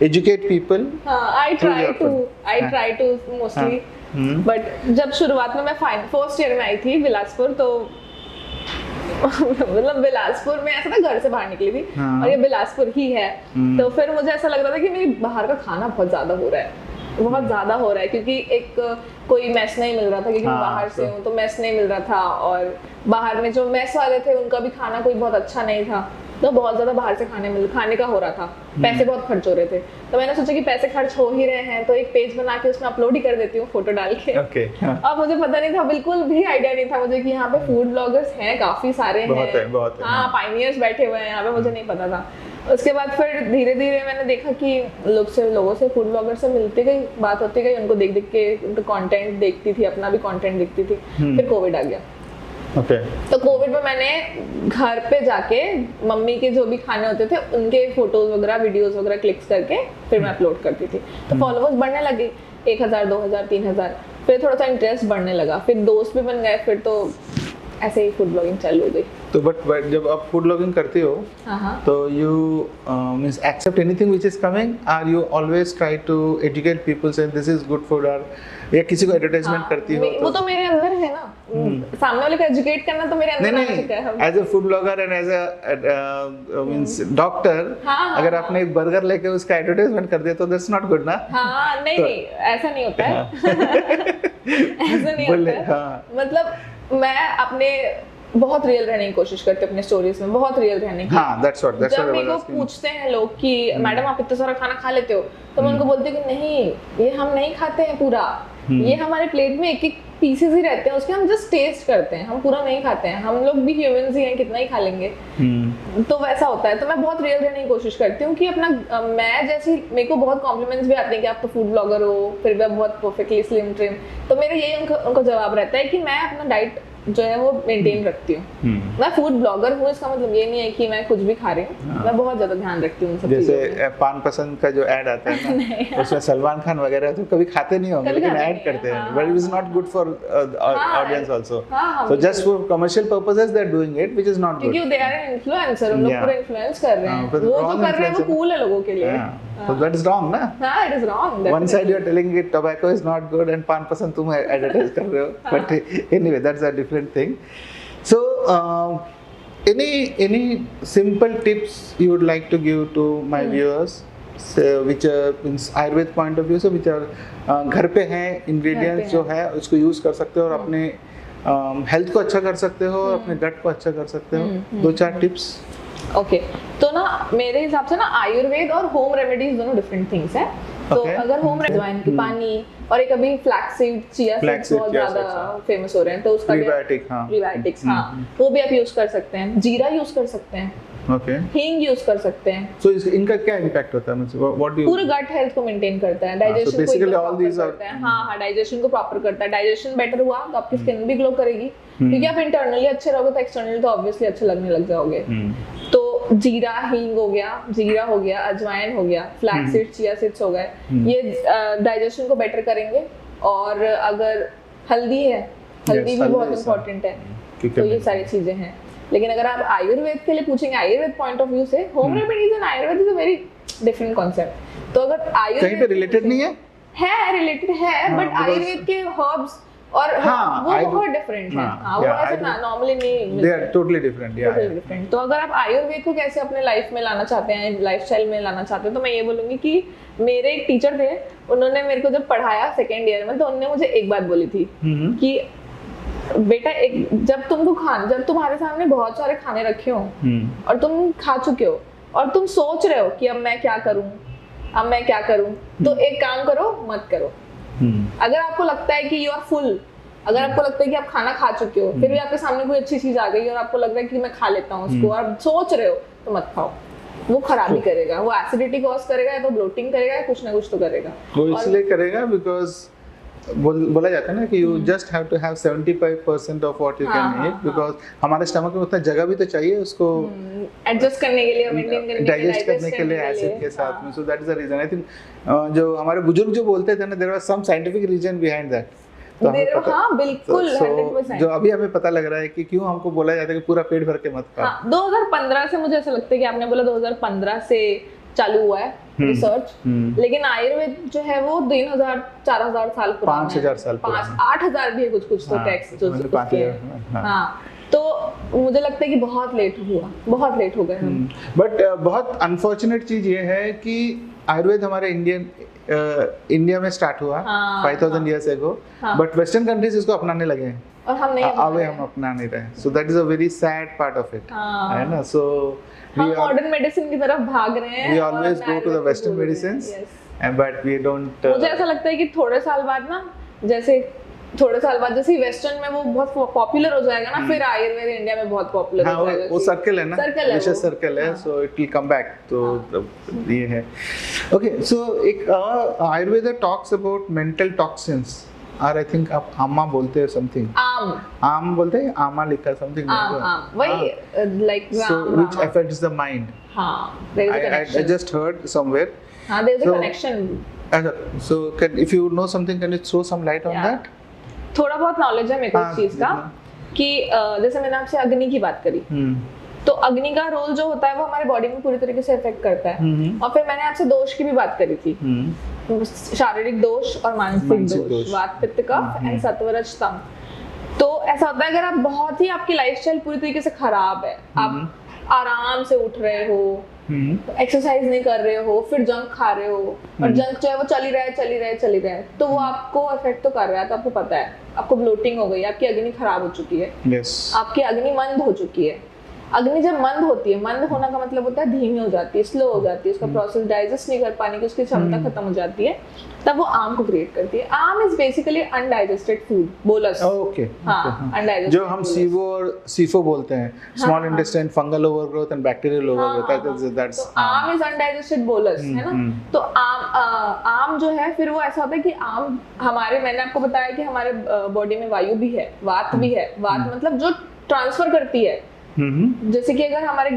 educate people? I try to mostly, but जब शुरुआत में मैं first year में आई थी बिलासपुर, तो मतलब बिलासपुर में ऐसा था, घर से बाहर निकली थी और ये बिलासपुर ही है, तो फिर मुझे ऐसा लग रहा था कि मेरी बाहर का खाना बहुत ज़्यादा हो रहा है, क्योंकि एक कोई मैस नहीं मिल रहा था, क्योंकि मैं बाहर से हूँ, तो मैस नहीं मिल रहा था, और बाहर में जो मैस वाले थे उनका भी खाना कोई बहुत अच्छा नहीं था, तो बहुत ज़्यादा बाहर से खाने का हो रहा था, पैसे बहुत खर्च हो रहे थे। तो मैंने सोचा कि पैसे खर्च हो ही रहे हैं तो एक पेज बना के उसमें अपलोड ही कर देती हूँ, फोटो डाल के। Okay. अब मुझे पता नहीं था, बिल्कुल भी आइडिया नहीं था मुझे कि यहाँ पे फूड ब्लॉगर्स हैं, काफ़ी सारे हैं, बहुत है। हाँ, पायनियर्स बैठे हुए हैं यहाँ पे, मुझे नहीं पता था। उसके बाद फिर धीरे धीरे मैंने देखा कि लोगों से फूड ब्लॉगर से मिलती गई, बात होती गई, उनको देख देख के उनका कंटेंट देखती थी, अपना भी कंटेंट देखती थी। फिर कोविड आ गया। Okay. तो कोविड में मैंने घर पे जाके मम्मी के जो भी खाने होते थे उनके फोटोज वगैरह, वीडियोस वगैरह क्लिक्स करके फिर मैं अपलोड करती थी, तो फॉलोअर्स बढ़ने लगे, 1000 2000 3000, फिर थोड़ा सा इंटरेस्ट बढ़ने लगा, फिर दोस्त भी बन गए, फिर तो ऐसे ही फूड ब्लॉगिंग चालू हो गई। तो बट जब आप फूड ब्लॉगिंग करती हो, तो you means accept anything which is coming, are you always try to educate people से दिस इज गुड फूड, और या किसी को एडवर्टाइजमेंट करती हो? वो तो मेरे अंदर है ना, सामने वाले को एजुकेट करना तो मेरे अंदर आ चुका है। As a food blogger and as a means doctor, अगर आपने एक बर्गर लेके उसका एडवर्टाइजमेंट कर दिया तो दैट्स नॉट गुड ना? हाँ, नहीं, ऐसा नहीं होता है। ऐसा नहीं होता है, मतलब मैं अपने बहुत रियल रहने की कोशिश करती हूँ, अपने स्टोरीज में बहुत रियल रहने की। हाँ, that's what जब मेरे को पूछते हैं लोग कि मैडम आप इतना सारा खाना खा लेते हो, तो मैं उनको बोलती हूँ कि नहीं, ये हम नहीं खाते हैं पूरा, ये हमारे प्लेट में एक एक पीसेस ही रहते हैं, उसके हम जस्ट टेस्ट करते हैं, हम पूरा नहीं खाते हैं। हम लोग भी ह्यूमंस ही हैं, कितना ही खा लेंगे। तो वैसा होता है। तो मैं बहुत रियल रहने की कोशिश करती हूँ कि अपना मैं जैसी, मेरे को बहुत कॉम्प्लीमेंट्स भी आते हैं कि आप तो फूड ब्लॉगर हो, फिर भी आप बहुत परफेक्टली स्लिम ट्रिम। तो मेरा यही उनको जवाब रहता है कि मैं अपना डाइट जो है वो मेंटेन रखती हूँ। मैं फूड ब्लॉगर हूँ, इसका मतलब ये नहीं है कि मैं कुछ भी खा रही हूँ। मैं बहुत ज्यादा ध्यान रखती हूँ उन सब चीजों में। जैसे पान पसंद का जो ऐड आता है ना, उसमें सलमान खान वगैरह तो कभी खाते नहीं होंगे, लेकिन ऐड करते हैं, but it is not good for audience also. So just for commercial purposes they are doing it, which is not good, क्योंकि दे आर एन इन्फ्लुएंसर, उन लोग पूरा इन्फ्लुएंस कर रहे हैं। वो जो कर रहे हैं वो कूल है लोगों के लिए। So that is wrong ना? हाँ, it is wrong. One side you are telling it tobacco is not good and पान पसंद तुम advertise कर रहे हो, but anyway that's a different thing. So any simple tips you would like to give to my viewers, so which are means Ayurved point of view, so which are घर पे हैं ingredients जो है उसको use कर सकते हो और अपने हेल्थ को अच्छा कर सकते हो और अपने गट को अच्छा कर सकते हो। 2-4 टिप्स। ओके, तो ना मेरे हिसाब से ना आयुर्वेद और होम रेमेडीज दोनों डिफरेंट थिंग्स हैं। तो अगर होम अजवाइन की पानी और एक अभी फ्लैक्सीड चिया सीड्स बहुत ज्यादा फेमस हो रहे हैं, तो उसका प्रीबायोटिक्स हाँ, वो भी आप यूज कर सकते हैं। जीरा यूज कर सकते हैं, ओके, हींग यूज कर सकते हैं। सो इनका क्या इम्पैक्ट होता है, मतलब व्हाट डू यू, पूरे गट हेल्थ को मेंटेन करता है, डाइजेशन को बेसिकली ऑल दीस आर, करता है। हाँ, डाइजेशन को प्रॉपर करता है। डाइजेशन बेटर हुआ तो आपकी स्किन भी ग्लो करेगी, क्योंकि आप इंटरनली अच्छे रहोगे तो एक्सटर्नली तो ऑब्वियसली अच्छे लगने लग जाओगे। तो जीरा, हींग हो गया, जीरा हो गया, अजवाइन हो गया, फ्लैक्स सीड्स, चिया सीड्स हो गए, ये डाइजेशन को बेटर करेंगे। और अगर हल्दी है, हल्दी भी बहुत इंपॉर्टेंट है। तो ये सारी चीजें हैं। लेकिन अगर आप आयुर्वेद के लिए पूछेंगे, आयुर्वेद पॉइंट ऑफ व्यू से, home remedies and Ayurveda is a very different concept. तो अगर आयुर्वेद कहीं पे रिलेटेड नहीं है, रिलेटेड है, बट आयुर्वेद के हर्ब्स और वो बहुत डिफरेंट है। हाँ, वो ऐसे नॉर्मली नहीं, दे आर टोटली डिफरेंट, या डिफरेंट। तो अगर आप आयुर्वेद को कैसे अपने लाइफ में लाना चाहते हैं, लाइफस्टाइल में लाना चाहते हैं, तो मैं ये बोलूंगी कि मेरे एक टीचर थे, उन्होंने मेरे को जब पढ़ाया सेकेंड ईयर में, तो उन्होंने मुझे एक बात बोली थी कि बेटा, जब तुम्हारे सामने बहुत सारे खाने रखे हो और तुम खा चुके हो और तुम सोच रहे हो कि अब मैं क्या करूं, तो एक काम करो, मत करो। अगर आपको लगता है कि यू आर फुल, अगर आपको लगता है कि आप खाना खा चुके हो, फिर भी आपके सामने कोई अच्छी चीज आ गई और आपको लग रहा है कि मैं खा लेता हूँ उसको, और सोच रहे हो, तो मत खाओ। वो खराबी करेगा, वो एसिडिटी कॉज करेगा, या तो ब्लोटिंग करेगा, या कुछ ना कुछ तो करेगा। वो इसलिए करेगा बिकॉज बोला जाता है ना कि you just have to have 75% of what you can eat, because हमारे स्टमक में उतना जगह भी तो चाहिए उसको एडजस्ट करने के लिए, मेंटेन करने के लिए, डाइजेस्ट करने के लिए एसिड के साथ में। So that is the reason. I think जो हमारे बुजुर्ग जो बोलते थे ना, there was some scientific reason behind that. तो हाँ, बिल्कुल 100%। जो अभी हमें पता लग रहा है कि क्यों हमको बोला जाता है कि पूरा पेट भर के मत खाओ। हाँ, 2015 से मुझे ऐसा लगता है कि आपने बोला 2015 से चालू हुआ है रिसर्च, लेकिन आयुर्वेद जो है वो 3000 4000 साल पुराना है, 5000 साल पुराना, 8000 भी है कुछ तो टेक्स्ट जो उसके हैं। हाँ, तो मुझे लगता है कि बहुत लेट हो गए हम। बट बहुत अनफॉर्चुनेट चीज ये है कि आयुर्वेद हमारे इंडिया में स्टार्ट हुआ 5000 years ago, but western countries इसको अपनाने लगे हैं और हम अपना नहीं रहे। सो that is a very sad part of it, है ना। सो हम मॉडर्न मेडिसिन की तरफ भाग रहे हैं। We always go to the western medicines, and but we don't. मुझे ऐसा लगता है कि थोड़े साल बाद जैसे वेस्टर्न में वो बहुत पॉपुलर हो जाएगा ना, फिर आयुर्वेद इंडिया में बहुत पॉपुलर हो जाएगा। वो सर्कल है ना, विशेष सर्कल है, so it will come back. तो ये है। ओके, सो एक Ayurveda talks about mental toxins, और आई थिंक आप आमा बोलते हैं समथिंग, आम बोलते हैं, आमा लिखा समथिंग, वही like so which affects the mind. हाँ, there is a connection. I just heard somewhere. हाँ, there is a connection. So if you know something, can you throw some light on that? थोड़ा बहुत knowledge है मेरे को इस चीज का, कि जैसे मैंने आपसे अग्नि की बात करी, तो अग्नि का रोल जो होता है वो हमारे बॉडी में पूरी तरीके से इफेक्ट करता है। और फिर मैंने आपसे दोष की भी बात करी थी, शारीरिक दोष और मानसिक दोष, वात पित्त कफ एंड सत्वरज तम। तो ऐसा होता है अगर आप बहुत ही, आपकी लाइफस्टाइल पूरी तरीके से खराब है, आप आराम से उठ रहे हो, एक्सरसाइज नहीं कर रहे हो, फिर जंक खा रहे हो, और जंक जो है वो चली रहा है, तो वो आपको अफेक्ट तो कर रहा है। तो आपको पता है, आपको ब्लोटिंग हो गई, आपकी अग्नि खराब हो चुकी है, आपकी अग्नि मंद हो चुकी है। अग्नि जब मंद होती है, मंद होना का मतलब होता है धीमी हो जाती है, स्लो हो जाती है, उसका प्रोसेस डाइजेस्ट नहीं कर पाने की उसकी क्षमता खत्म हो जाती है, तब वो आम को क्रिएट करती है। आम is basically undigested food, bolus. Okay, हाँ, अनडाइजेस्टेड जो हम सीवो और सीफो बोलते हैं, small intestine fungal overgrowth and bacterial overgrowth, that's तो आम इज अनडाइजेस्टेड बोलस, है ना। तो आम जो है फिर वो ऐसा होता है कि आम हमारे, मैंने आपको बताया कि हमारे बॉडी में वायु भी है, वात भी है। वात मतलब जो ट्रांसफर करती है, जैसे कि अगर हमारे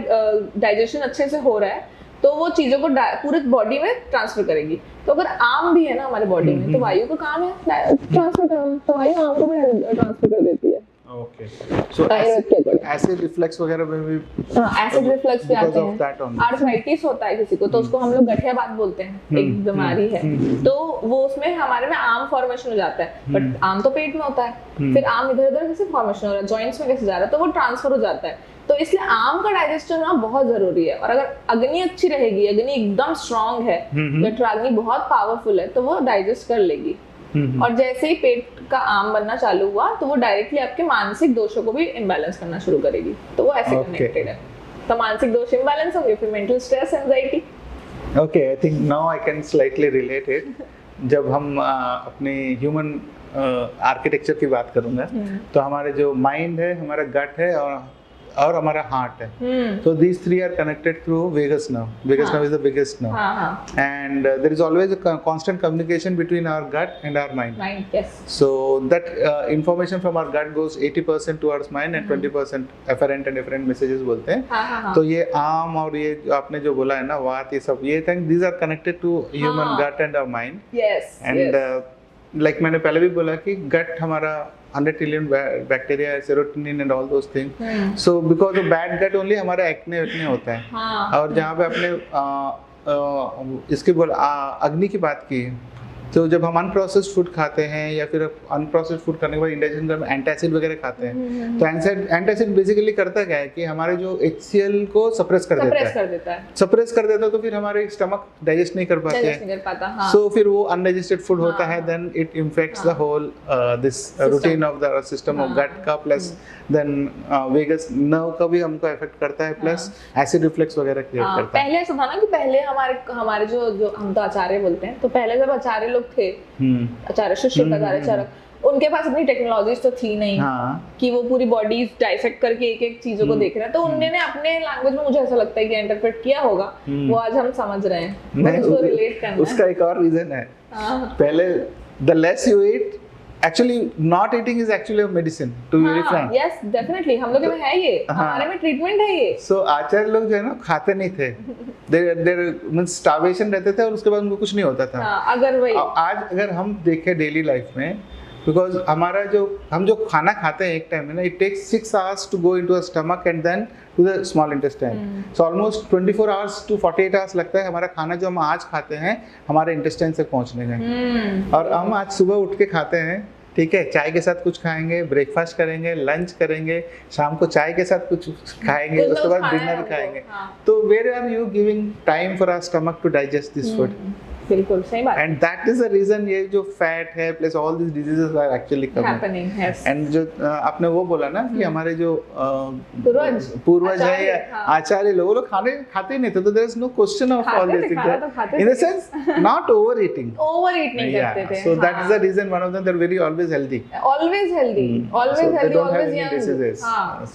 डाइजेशन अच्छे से हो रहा है तो वो चीजों को पूरे बॉडी में ट्रांसफर करेगी। तो अगर आम भी है ना हमारे बॉडी में, तो वायु का काम है ट्रांसफर करना, तो वायु आम को भी ट्रांसफर कर देती है। ओके, सो एसिड रिफ्लक्स वगैरह में भी, एसिड रिफ्लक्स भी आते हैं। आर्थराइटिस होता है किसी को, तो उसको हम लोग गठिया बात बोलते हैं, एक बीमारी है, तो वो उसमें हमारे में आम फॉर्मेशन हो जाता है। बट आम तो पेट में होता है, फिर आम इधर उधर कैसे फॉर्मेशन हो रहा है, जॉइंट्स में कैसे जा रहा है, तो वो ट्रांसफर हो जाता है। तो इसलिए आम का डाइजेशन होना बहुत जरूरी है। और अगर अग्नि अच्छी रहेगी, अग्नि एकदम स्ट्रांग है, जठराग्नि बहुत पावरफुल है, तो वो डाइजेस्ट कर लेगी। और जैसे ही पेट का आम बनना चालू हुआ, तो वो डायरेक्टली आपके मानसिक दोषों को भी इम्बैलेंस करना शुरू करेगी। तो वो ऐसे कनेक्टेड है। तो मानसिक दोष इम्बैलेंस होंगे, फिर mental stress, anxiety. Okay, I think now I can slightly relate it. जब हम अपने ह्यूमन आर्किटेक्चर की बात करूंगा, तो हमारे जो माइंड है, हमारा गट है और हमारा हार्ट है। So these three are connected through vagus nerve. Vagus nerve is the biggest nerve. And there is always a constant communication between our gut and our mind. Mind, yes. So that information from our gut goes 80% towards mind and 20% afferent and efferent messages बोलते हैं। तो ये आम और ये आपने जो बोला है ना, वात, ये सब, ये things these are connected to human gut and our mind. Yes. And like मैंने पहले भी बोला कि gut हमारा 100 trillion bacteria, serotonin and all those things. So because of bad gut only हमारा एक्ने होता है। और जहाँ पे अपने इसके अग्नि की बात की, तो जब हम अनप्रोसेस्ड फूड खाते हैं या फिर अनप्रोसेस्ड फूड करने के बाद इंडाइजेशन में एंटासिड वगैरह खाते हैं, तो एंटासिड बेसिकली करता क्या है कि हमारे जो HCl को सप्रेस कर देता है, तो फिर हमारे स्टमक डाइजेस्ट नहीं कर पाते हैं। सो फिर वो अनडाइजेस्टेड फूड होता है, then it infects the whole this routine of the system of gut का, प्लस देन वेगस नर्व का भी हमको इफेक्ट करता है, प्लस एसिड रिफ्लक्स वगैरह क्रिएट करता है। पहले ऐसा था ना कि पहले हमारे जो हम तो आचार्य बोलते हैं, तो पहले जब आचार्य लोग थे, आचार्य शिक्षक, आचार्य चरक, उनके पास इतनी टेक्नोलॉजीज तो थी नहीं कि वो पूरी बॉडी डाइसेक्ट करके एक एक चीजों को देख रहे हैं। तो उन्होंने अपने लैंग्वेज में, मुझे ऐसा लगता है कि इंटरप्रेट किया होगा, वो आज हम समझ रहे हैं, उसको रिलेट करना है। उसका एक और रीजन है, पहले the less you eat, actually not eating is actually a medicine, to be very frank. Yes, definitely, हम लोग में है ये, हमारे में ट्रीटमेंट है ये। So आचार्य लोग जो है ना, खाते नहीं थे, they means starvation रहते थे और उसके बाद उनको कुछ नहीं होता था। अगर वही आज अगर हम देखें डेली लाइफ में, बिकॉज हमारा हम जो खाना खाते हैं एक टाइम में ना, it takes 6 hours to go into a stomach and then to the small intestine. So almost 24 hours to 48 hours लगता है हमारा खाना जो हम आज खाते हैं हमारे इंटेस्टाइन से पहुंचने में। और हम आज सुबह उठ के खाते हैं, ठीक है, चाय के साथ कुछ खाएंगे, ब्रेकफास्ट करेंगे, लंच करेंगे, शाम को चाय के साथ कुछ खाएंगे, उसके बाद डिनर खाएंगे। तो where are you giving time for our stomach to digest this food? बिल्कुल सही बात। And that is the reason ये जो फैट है plus all this diseases are actually happening. Yes. And जो आपने वो बोला ना कि हमारे जो पूर्वज है या आचार्य लोग, वो लोग खाते ही नहीं थे, तो there is no question of all this things, in the sense not over eating नहीं करते थे। So that is the reason, one of them, they are very always healthy, always young.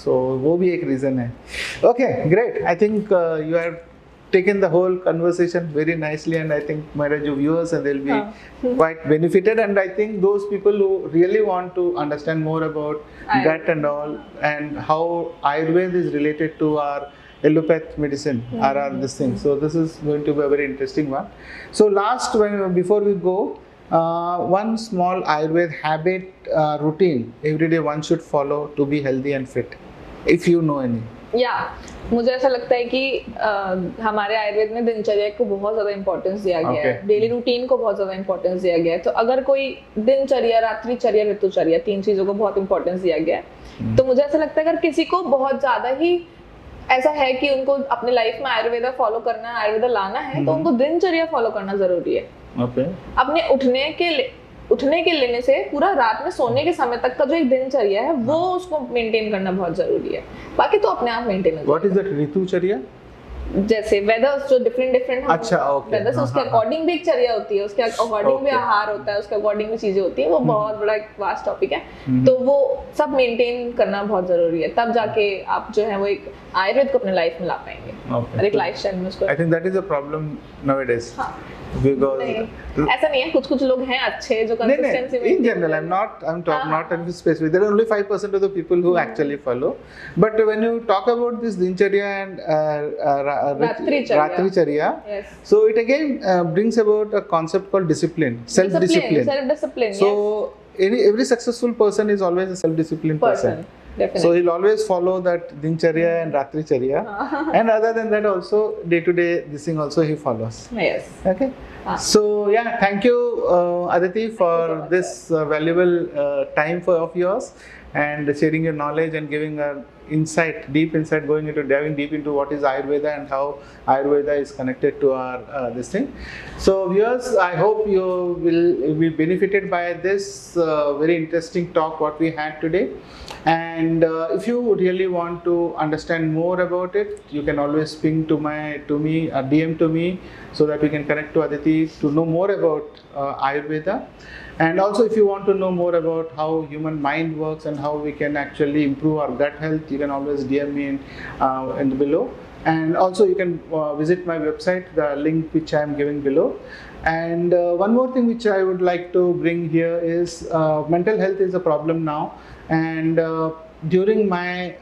So वो भी एक रीजन है। Okay, great, I think you are taken the whole conversation very nicely, and I think my viewers and they'll be quite benefited, and I think those people who really want to understand more about gut and all, and how Ayurveda is related to our allopathic medicine are this thing. So this is going to be a very interesting one. So before we go, one small Ayurveda habit routine every day one should follow to be healthy and fit, if you know any. मुझे ऐसा लगता है कि हमारे आयुर्वेद में दिनचर्या को बहुत ज्यादा इंपॉर्टेंस दिया गया है, डेली रूटीन को बहुत ज्यादा इंपॉर्टेंस दिया गया है। तो अगर कोई दिनचर्या, रात्रिचर्या, ऋतुचर्या, 3 चीजों को बहुत इंपॉर्टेंस दिया गया है, तो मुझे ऐसा लगता है अगर किसी को बहुत ज्यादा ही ऐसा है कि उनको अपने लाइफ में आयुर्वेदा फॉलो करना है, आयुर्वेदा लाना है, तो उनको दिनचर्या फॉलो करना जरूरी है। अपने उठने के उठने के लेने से पूरा रात में सोने के समय तक का जो एक दिनचर्या है वो उसको मेंटेन करना बहुत जरूरी है, बाकी तो अपने आप मेंटेन हो व्हाट इज दैट ऋतुचर्या? जाएगा। जैसे वेदर्स जो डिफरेंट अच्छा, okay. वेदर्स उसके हाँ, हाँ, अकॉर्डिंग भी एक चर्या होती है, उसके अकॉर्डिंग भी Okay. आहार होता है, उसके अकॉर्डिंग भी चीजें होती है, वो बहुत बड़ा एक वास्ट टॉपिक है। तो वो सब मेंटेन करना बहुत जरूरी है, तब जाके आप जो है वो एक आयुर्वेद को अपने लाइफ में ला पाएंगे Okay. और एक लाइफस्टाइल में उसको। I think that is a problem nowadays. हाँ। Because नहीं, ऐसा नहीं है, कुछ लोग हैं अच्छे जो No, no, consistency in general, I'm not in this specific. There are only 5% of the people who actually follow. But when you talk about this dincharya and Ratricharya. Ratricharya, Yes. so it again brings about a concept called discipline, self-discipline. Self-discipline, So every successful person is always a self-disciplined person. Definitely. So he'll always follow that dincharya and ratricharya, and other than that also day to day this thing also he follows. Yes. Okay. Ah. So yeah, thank you Aditi for so much, this valuable time of yours and sharing your knowledge and giving a deep insight, diving deep into what is Ayurveda and how Ayurveda is connected to our this thing. So viewers, I hope you will be benefited by this very interesting talk what we had today. And if you really want to understand more about it, you can always ping to me, DM to me, so that we can connect to Aditi to know more about Ayurveda. And also, if you want to know more about how human mind works and how we can actually improve our gut health, you can always DM me in the below. And also, you can visit my website, the link which I am giving below. And one more thing which I would like to bring here is mental health is a problem now. And during my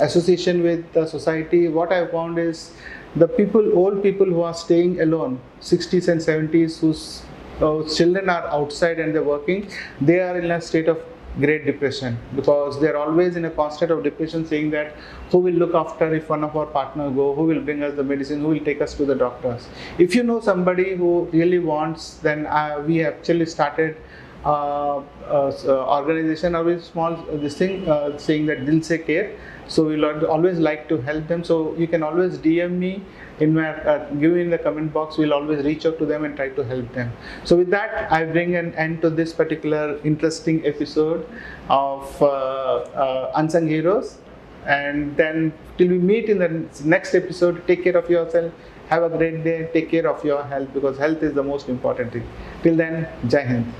association with the society, what I found is the old people who are staying alone, 60s and 70s, whose children are outside and they're working, they are in a state of great depression, because they're always in a constant of depression, saying that who will look after if one of our partner go, who will bring us the medicine, who will take us to the doctors. If you know somebody who really wants, then we actually started organization, or very small this thing saying that Dil Se Care. So we'll always like to help them. So you can always DM me in my give me in the comment box. We'll always reach out to them and try to help them. So with that, I bring an end to this particular interesting episode of Unsung Heroes. And then till we meet in the next episode, take care of yourself. Have a great day. Take care of your health, because health is the most important thing. Till then, Jai Hind.